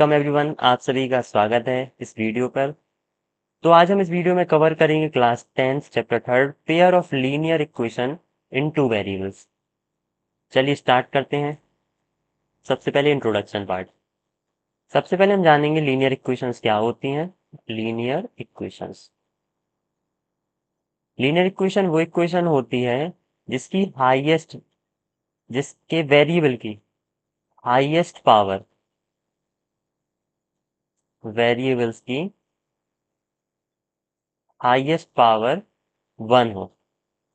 Welcome everyone, आप सभी का स्वागत है इस वीडियो पर। तो आज हम इस वीडियो में कवर करेंगे class 10 chapter 3 pair of linear equation in two variables. चलिए स्टार्ट करते हैं। सबसे पहले इंट्रोडक्शन पार्ट। सबसे पहले हम जानेंगे लीनियर इक्वेशंस क्या होती हैं। लीनियर इक्वेशंस लीनियर इक्वेशन वो इक्वेशन होती है जिसकी हाईएस्ट जिसके वेरिएबल की हाईएस्ट पावर वेरिएबल्स की हाईएस्ट पावर 1 हो।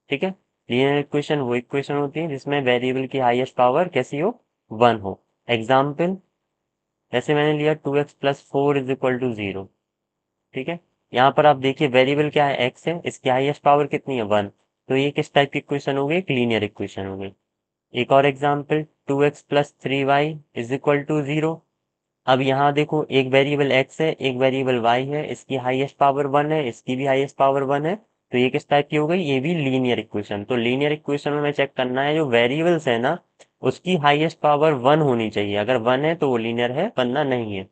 ठीक है। लीनियर इक्वेशन वो इक्वेशन होती है जिसमें वेरिएबल की हाईएस्ट पावर कैसी हो, 1 हो। एग्जाम्पल, जैसे मैंने लिया 2x plus 4 is equal to 0। ठीक है। यहाँ पर आप देखिए वेरिएबल क्या है, x है, इसकी हाईएस्ट पावर कितनी है, 1। तो ये किस टाइप की इक्वेशन हो गई, एक लीनियर इक्वेशन हो गई। एक और example, 2x plus 3y is equal to 0। अब यहाँ देखो एक वेरिएबल x है, एक वेरिएबल y है, इसकी हाईएस्ट पावर 1 है, इसकी भी हाईएस्ट पावर 1 है। तो ये किस टाइप की हो गई, ये भी लीनियर इक्वेशन। तो लीनियर इक्वेशन में चेक करना है जो वेरिएबल्स है ना, उसकी हाईएस्ट पावर 1 होनी चाहिए। अगर 1 है तो वो लीनियर है, वरना नहीं है।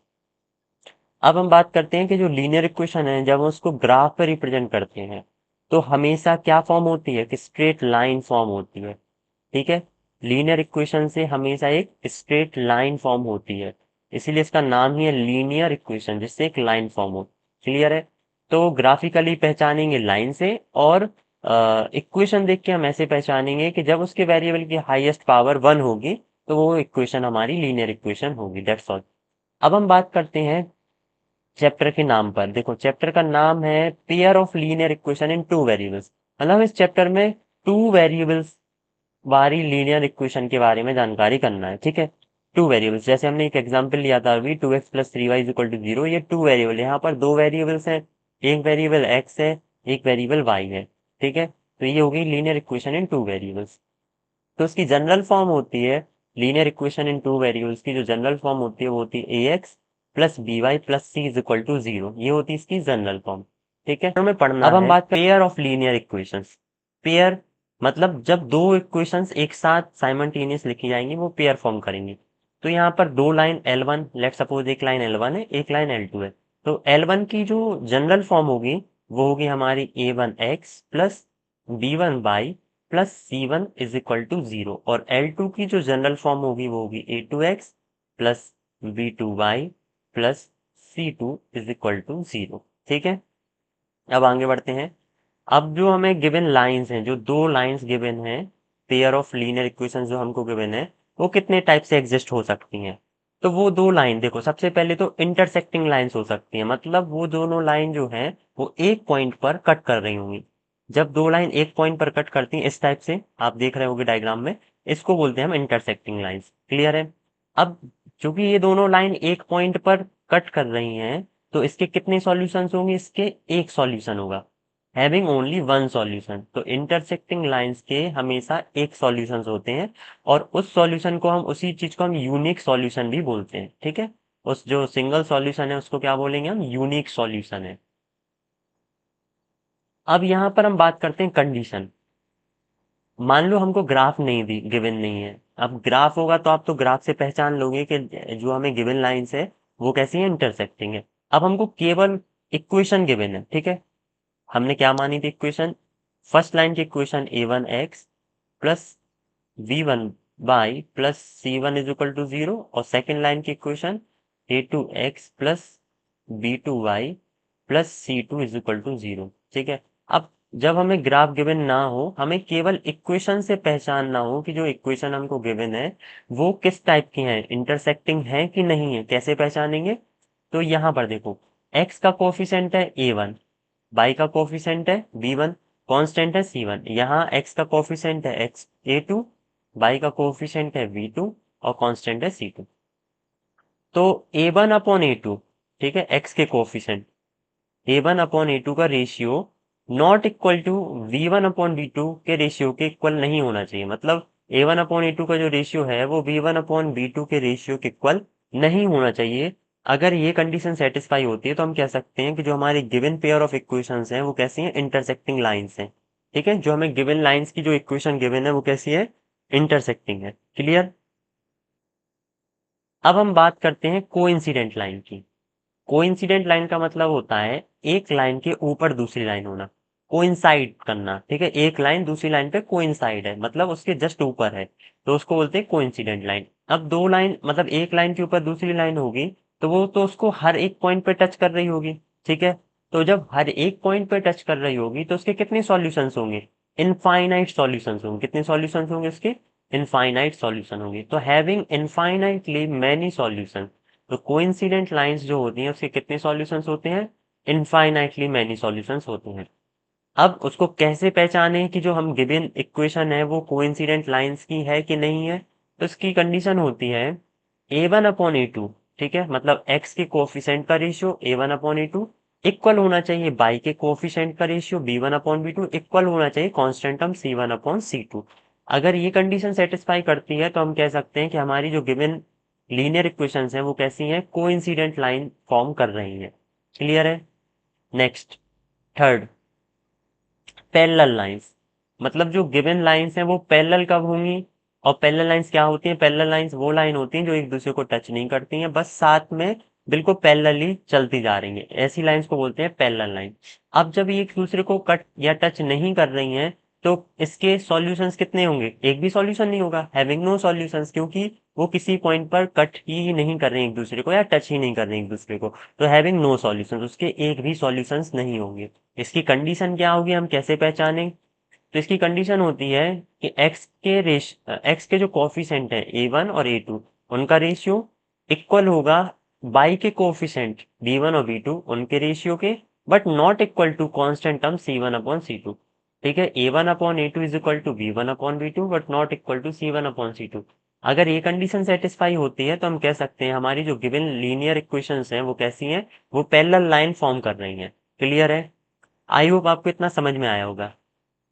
अब हम बात करते हैं कि जो लीनियर इक्वेशन है जब हम उसको ग्राफ पर रिप्रेजेंट करते हैं तो हमेशा क्या फॉर्म होती है कि स्ट्रेट लाइन फॉर्म होती है। ठीक है। लीनियर इक्वेशन से हमेशा एक स्ट्रेट लाइन फॉर्म होती है, इसीलिए इसका नाम ही है लीनियर इक्वेशन, जिससे एक लाइन फॉर्म हो। क्लियर है। तो ग्राफिकली पहचानेंगे लाइन से, और इक्वेशन देख के हम ऐसे पहचानेंगे कि जब उसके वेरिएबल की हाईएस्ट पावर 1 होगी तो वो इक्वेशन हमारी लीनियर इक्वेशन होगी। That's all. अब हम बात करते हैं चैप्टर के नाम पर। देखो चैप्टर का नाम है pair of linear equation in two variables. मतलब इस चैप्टर में टू वेरिएबल्स वाली लीनियर इक्वेशन के बारे में जानकारी करना है। ठीक है। टू वेरिएबल्स, जैसे हमने एक एग्जांपल लिया था अभी, 2x plus 3y is equal to 0। ये टू वेरिएबल, यहाँ पर दो वेरिएबल्स हैं, एक वेरिएबल x है, एक वेरिएबल y है। ठीक है। तो ये हो गई linear equation in two variables. तो इसकी जनरल फॉर्म होती है, linear equation in two variables की जो जनरल फॉर्म होती है वो होती है ax plus B Y plus C is equal to 0। ये होती है इसकी जनरल फॉर्म। ठीक है। हमें पढ़ना अब हम बात करें pair of linear equations. Pair मतलब जब दो इक्वेशंस एक साथ साइमल्टेनियस लिखी जाएंगी वो पेयर फॉर्म करेंगी। तो यहाँ पर दो लाइन L1, लेट सपोज एक लाइन L1 है, एक लाइन L2 है। तो L1 की जो जनरल फॉर्म होगी वो होगी हमारी a1x plus b1y plus C1 is equal to 0। और L2 की जो जनरल फॉर्म होगी वो होगी a2x plus b2y plus C2 is equal to 0। ठीक है। अब आगे बढ़ते हैं। अब जो हमें गिवन लाइंस हैं, जो दो लाइंस गिवन हैं, पेयर ऑफ लीनियर इक्वेशन जो हमको गिवन है, वो कितने टाइप से एग्जिस्ट हो सकती हैं। तो वो दो लाइन देखो, सबसे पहले तो इंटरसेक्टिंग लाइंस हो सकती हैं। मतलब वो दोनों लाइन जो हैं वो एक पॉइंट पर कट कर रही होंगी। जब दो लाइन एक पॉइंट पर कट करती हैं इस टाइप से, आप देख रहे होगे डायग्राम में, इसको बोलते हैं हम इंटरसेक्टिंग लाइंस। क्लियर है। अब चूंकि ये दोनों लाइन एक पॉइंट पर कट कर रही हैं तो इसके कितने सॉल्यूशंस होंगे, इसके एक सॉल्यूशन होगा, हैविंग ओनली वन सॉल्यूशन। तो इंटरसेक्टिंग लाइंस के हमेशा एक सॉल्यूशंस होते हैं, और उस सॉल्यूशन को हम, उसी चीज को हम यूनिक सॉल्यूशन भी बोलते हैं। ठीक है। उस जो सिंगल सॉल्यूशन है उसको क्या बोलेंगे हम, यूनिक सॉल्यूशन है। अब यहाँ पर हम बात करते हैं कंडीशन। मान लो हमको ग्राफ नहीं दी, गिवन नहीं है। अब ग्राफ होगा तो आप तो ग्राफ से पहचान लोगे कि जो हमें गिवन लाइंस है वो कैसी है, इंटरसेक्टिंग है। अब हमको केवल इक्वेशन गिवन है। ठीक है। हमने क्या मानी थी इक्वेशन, फर्स्ट लाइन की equation a1x plus v1y plus c1 is equal to 0, और सेकेंड लाइन की equation a2x plus b2y plus c2 is equal to 0। ठीक है। अब जब हमें ग्राफ गिवन ना हो, हमें केवल इक्वेशन से पहचानना हो कि जो इक्वेशन हमको गिवन है वो किस टाइप की है, इंटरसेक्टिंग है कि नहीं है। कैसे पहचानेंगे, तो यहाँ पर देखो, x का कोफिशिएंट है a1, y का कोफिशिएंट है b1, कांस्टेंट है c1। यहाँ x का कोफिशिएंट है x a2, y का कोफिशिएंट है v2, और कांस्टेंट है c2। तो a1 अपॉन a2, ठीक है, x के कोफिशिएंट, a1 अपॉन a2 का ratio not equal to v1 upon v2 के रेशियो के इक्वल नहीं होना चाहिए। मतलब a1 अपॉन a2 का जो रेशियो है वो v1 अपॉन v2 के रेशियो के इक्वल नहीं होना चाहिए। अगर ये कंडीशन सेटिस्फाई होती है तो हम कह सकते हैं कि जो हमारी गिवन पेयर ऑफ इक्वेशंस हैं वो कैसी हैं, इंटरसेक्टिंग लाइंस हैं। ठीक है। जो हमें गिवन लाइंस की जो इक्वेशन गिवन है वो कैसी है, इंटरसेक्टिंग है। क्लियर। अब हम बात करते हैं कोइंसिडेंट लाइन की। कोइंसिडेंट लाइन का मतलब होता है एक लाइन के ऊपर दूसरी लाइन होना, कोइंसाइड करना। ठीक है, एक लाइन दूसरी लाइन पे कोइंसाइड है, मतलब उसके जस्ट ऊपर है, तो उसको बोलते हैं कोइंसिडेंट लाइन। अब दो लाइन, मतलब एक लाइन के ऊपर दूसरी लाइन होगी, तो वो तो उसको हर एक पॉइंट पे टच कर रही होगी। ठीक है, तो जब हर एक पॉइंट पे टच कर रही होगी तो उसके कितने सॉल्यूशंस होंगे? इनफाइनाइट सॉल्यूशंस होंगे। कितने सॉल्यूशंस होंगे उसके? इनफाइनाइट सॉल्यूशन होंगे। तो हैविंग इनफाइनाइटली मैनी सॉल्यूशन, तो कोइंसिडेंट लाइंस जो होती हैं उसके कितने सॉल्यूशंस होते हैं? इनफाइनाइटली मैनी सॉल्यूशंस होते हैं। अब उसको कैसे पहचाने कि जो हम गिवन इक्वेशन है वो कोइंसिडेंट लाइंस की है कि नहीं है? तो इसकी कंडीशन होती है a1/a2। ठीक है, मतलब x के कोफिशिएंट का रेशियो a1/a2 इक्वल होना चाहिए y के कोफिशिएंट का रेशियो b1/b2 इक्वल होना चाहिए कांस्टेंट टर्म c1/c2। अगर ये कंडीशन सेटिस्फाई करती है तो हम कह सकते हैं कि हमारी जो गिवन लीनियर इक्वेशंस हैं वो कैसी हैं? कोइंसिडेंट लाइन फॉर्म कर रही हैं। क्लियर है? Next, third, parallel lines. मतलब जो गिवन लाइंस हैं वो पैरेलल कब होंगी? और पैरेलल लाइंस क्या होती हैं? पैरेलल लाइंस वो लाइन होती हैं जो एक दूसरे को टच नहीं करती हैं, बस साथ में बिल्कुल पैरेलली चलती जा रही हैं, ऐसी लाइंस को बोलते हैं पैरेलल लाइन। अब जब ये एक दूसरे को कट या टच नहीं कर रही हैं तो इसके सॉल्यूशंस कितने होंगे? एक भी सॉल्यूशन नहीं होगा, हैविंग नो सॉल्यूशंस, क्योंकि वो किसी पॉइंट पर कट ही नहीं कर रहे हैं एक दूसरे को या टच ही नहीं कर रहे हैं एक दूसरे को। तो हैविंग नो सॉल्यूशंस, उसके एक भी सॉल्यूशंस नहीं होंगे। इसकी कंडीशन क्या होगी, हम कैसे पहचानें? तो इसकी कंडीशन होती है कि एक्स के जो कोफिशिएंट है a1 और a2, उनका रेशियो इक्वल होगा बाई के कोफिशिएंट b1 और b2 उनके रेशियो के, but not equal to constant term c1/c2। ठीक है, a1/a2 is equal to b1/b2 but not equal to c1/c2। अगर ये कंडीशन सेटिस्फाई होती है तो हम कह सकते हैं हमारी जो गिवन लीनियर इक्वेशंस हैं वो कैसी हैं? वो पैरेलल लाइन फॉर्म कर रही हैं। क्लियर है? आई होप आपको इतना समझ में आया होगा।